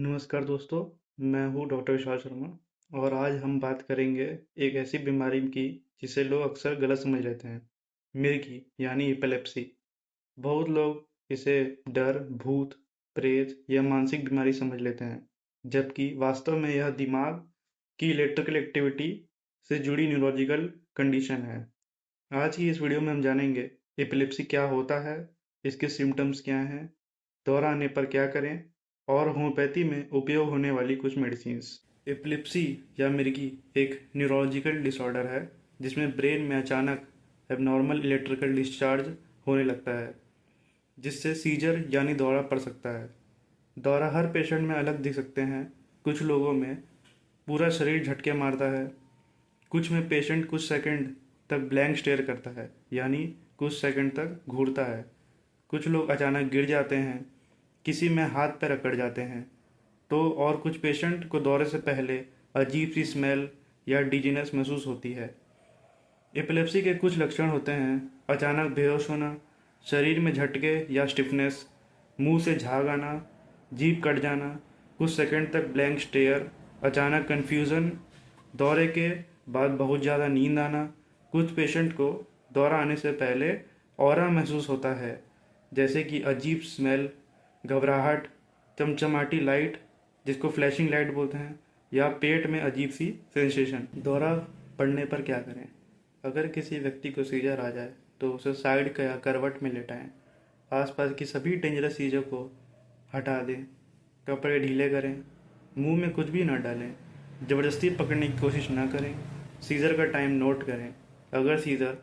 नमस्कार दोस्तों, मैं हूँ डॉक्टर विशाल शर्मा और आज हम बात करेंगे एक ऐसी बीमारी की जिसे लोग अक्सर गलत समझ लेते हैं। मिर्गी यानी एपिलेप्सी। बहुत लोग इसे डर, भूत, प्रेत या मानसिक बीमारी समझ लेते हैं, जबकि वास्तव में यह दिमाग की इलेक्ट्रिकल एक्टिविटी से जुड़ी न्यूरोलॉजिकल कंडीशन है। आज की इस वीडियो में हम जानेंगे एपिलेप्सी क्या होता है, इसके सिम्टम्स क्या हैं, दौरा आने पर क्या करें और होम्योपैथी में उपयोग होने वाली कुछ मेडिसिन्स। एपिलेप्सी या मिर्गी एक न्यूरोलॉजिकल डिसऑर्डर है जिसमें ब्रेन में अचानक एबनॉर्मल इलेक्ट्रिकल डिस्चार्ज होने लगता है, जिससे सीजर यानी दौरा पड़ सकता है। दौरा हर पेशेंट में अलग दिख सकते हैं। कुछ लोगों में पूरा शरीर झटके मारता है, कुछ में पेशेंट कुछ सेकंड तक ब्लैंक स्टेयर करता है यानी कुछ सेकंड तक घूरता है। कुछ लोग अचानक गिर जाते हैं, किसी में हाथ पैर अकड़ जाते हैं। और कुछ पेशेंट को दौरे से पहले अजीब सी स्मेल या डिजीनेस महसूस होती है। एपिलेप्सी के कुछ लक्षण होते हैं: अचानक बेहोश होना, शरीर में झटके या स्टिफनेस, मुंह से झाग आना, जीभ कट जाना, कुछ सेकंड तक ब्लैंक स्टेयर, अचानक कन्फ्यूज़न, दौरे के बाद बहुत ज़्यादा नींद आना। कुछ पेशेंट को दौरा आने से पहले ऑरा महसूस होता है, जैसे कि अजीब स्मेल, घबराहट, चमचमाटी लाइट जिसको फ्लैशिंग लाइट बोलते हैं, या पेट में अजीब सी सेंसेशन। दौरा पड़ने पर क्या करें? अगर किसी व्यक्ति को सीजर आ जाए तो उसे साइड या करवट में लेटाएं। आसपास की सभी डेंजरस चीज़ों को हटा दें, कपड़े ढीले करें, मुंह में कुछ भी न डालें, ज़बरदस्ती पकड़ने की कोशिश न करें। सीजर का टाइम नोट करें। अगर सीजर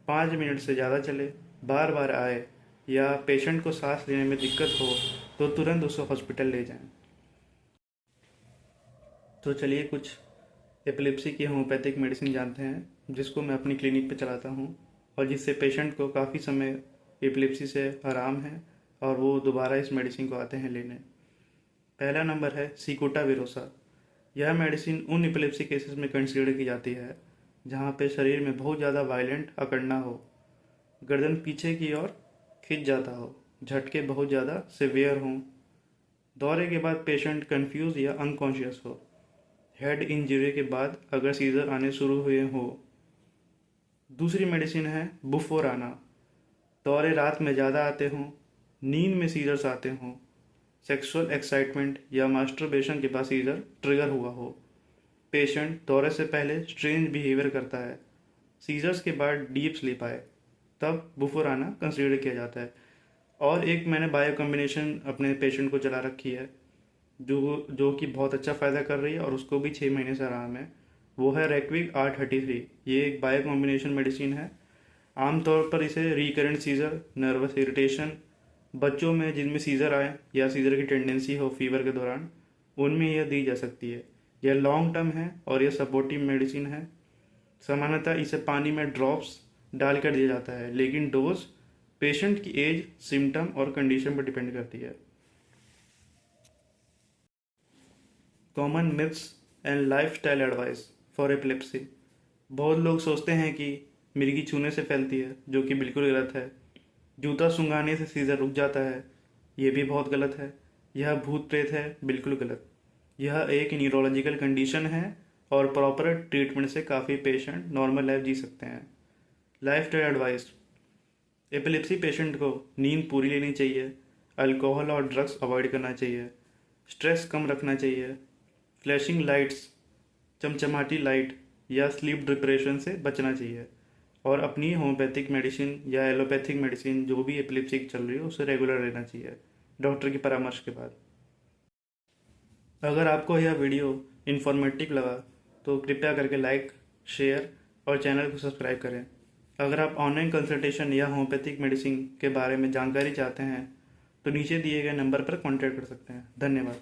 5 मिनट से ज़्यादा चले, बार बार आए या पेशेंट को सांस लेने में दिक्कत हो तो तुरंत उसे हॉस्पिटल ले जाएं। तो चलिए कुछ एपिलेप्सी की होम्योपैथिक मेडिसिन जानते हैं जिसको मैं अपनी क्लिनिक पे चलाता हूँ और जिससे पेशेंट को काफ़ी समय एपिलेप्सी से आराम है और वो दोबारा इस मेडिसिन को आते हैं लेने। पहला नंबर है सिकुटा विरोसा। यह मेडिसिन उन एपिलेप्सी केसेस में कंसीडर की जाती है जहाँ पे शरीर में बहुत ज़्यादा वायलेंट अकड़ना हो, गर्दन पीछे की ओर खिंच जाता हो, झटके बहुत ज़्यादा सिवियर हों, दौरे के बाद पेशेंट कंफ्यूज या अनकॉन्शियस हो, हेड इंजरी के बाद अगर सीजर आने शुरू हुए हो। दूसरी मेडिसिन है बुफोराना। दौरे रात में ज़्यादा आते हों, नींद में सीजर्स आते हों, सेक्सुअल एक्साइटमेंट या मास्टरबेशन के बाद सीजर ट्रिगर हुआ हो, पेशेंट दौरे से पहले स्ट्रेंज बिहेवियर करता है, सीजर्स के बाद डीप स्लीप आए, तब बुफोराना कंसीडर किया जाता है। और एक मैंने बायो कॉम्बिनेशन अपने पेशेंट को चला रखी है जो कि बहुत अच्छा फ़ायदा कर रही है और उसको भी 6 महीने से आराम है। वो है रेक्विक R33। ये एक बायो कॉम्बिनेशन मेडिसिन है। आमतौर पर इसे रिकरेंट सीजर, नर्वस इरिटेशन, बच्चों में जिनमें सीजर आए या सीजर की टेंडेंसी हो फीवर के दौरान, उनमें यह दी जा सकती है। यह लॉन्ग टर्म है और यह सपोर्टिव मेडिसिन है। सामान्यतः इसे पानी में ड्रॉप्स डालकर दिया जाता है, लेकिन डोज पेशेंट की एज, सिम्टम और कंडीशन पर डिपेंड करती है। Common myths and lifestyle advice for epilepsy. बहुत लोग सोचते हैं कि मिर्गी छूने से फैलती है, जो कि बिल्कुल गलत है। जूता सूंघाने से सीजर रुक जाता है, ये भी बहुत गलत है। यह भूत प्रेत है, बिल्कुल गलत। यह एक न्यूरोलॉजिकल कंडीशन है और प्रॉपर ट्रीटमेंट से काफ़ी पेशेंट नॉर्मल लाइफ जी सकते हैं। लाइफस्टाइल एडवाइस: एपिलेप्सी पेशेंट को नींद पूरी लेनी चाहिए, अल्कोहल और ड्रग्स अवॉइड करना चाहिए, स्ट्रेस कम रखना चाहिए, फ्लैशिंग लाइट्स, चमचमाटी लाइट या स्लीप डिप्रेशन से बचना चाहिए, और अपनी होम्योपैथिक मेडिसिन या एलोपैथिक मेडिसिन जो भी एपिलेप्सी की चल रही हो उसे रेगुलर लेना चाहिए डॉक्टर की परामर्श के बाद। अगर आपको यह वीडियो इन्फॉर्मेटिव लगा तो कृपया करके लाइक, शेयर और चैनल को सब्सक्राइब करें। अगर आप ऑनलाइन कंसल्टेशन या होम्योपैथिक मेडिसिन के बारे में जानकारी चाहते हैं तो नीचे दिए गए नंबर पर कॉन्टैक्ट कर सकते हैं। धन्यवाद।